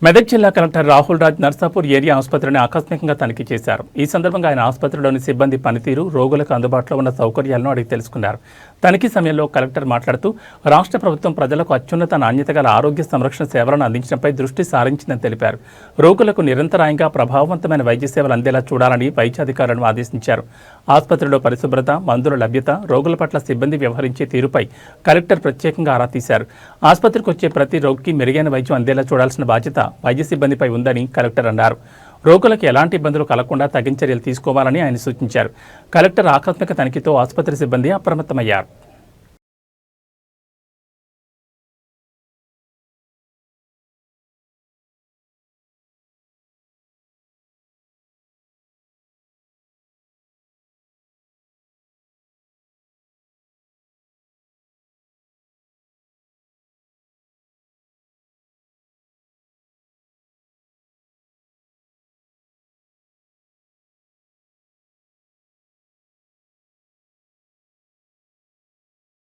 మెదక్ జిల్లా collector Rahul Raj Narsapur area ఆసుపత్రిని ఆకస్మికంగా తనిఖీ చేశారు. ఈ సందర్భంగా ఆయన ఆసుపత్రిలోని సిబ్బంది పనితీరు, రోగులకు అందుబాటులో ఉన్న సౌకర్యాలను అడిగి తెలుసుకున్నారు. తనిఖీ సమయంలో కలెక్టర్ మాట్లాడుతూ రాష్ట్ర ప్రభుత్వం ప్రజలకు అత్యున్నత నాణ్యత గల ఆరోగ్య సంరక్షణ సేవలను అందించడంపై దృష్టి సారించిందని తెలిపారు. రోగులకు నిరంతరాయంగా ప్రభావవంతమైన వైద్య సేవలు అందేలా చూడాలని వైద్యాధికారులను ఆదేశించారు. ఆసుపత్రిలో పరిశుభ్రత, మందుల లభ్యత, రోగుల పట్ల సిబ్బంది వ్యవహరించే తీరుపై కలెక్టర్ ప్రత్యేకంగా ఆరా తీశారు. ఆసుపత్రికి వచ్చే ప్రతి రోగికి మెరుగైన వైద్యం అందేలా చూడాల్సిన బాధ్యత వైద్య సిబ్బందిపై ఉందని కలెక్టర్ అన్నారు. రోగులకు ఎలాంటి ఇబ్బందులు కలగకుండా తగిన చర్యలు తీసుకోవాలని ఆయన సూచించారు. కలెక్టర్ ఆకస్మిక తనిఖీతో ఆసుపత్రి సిబ్బంది అప్రమత్తమయ్యారు.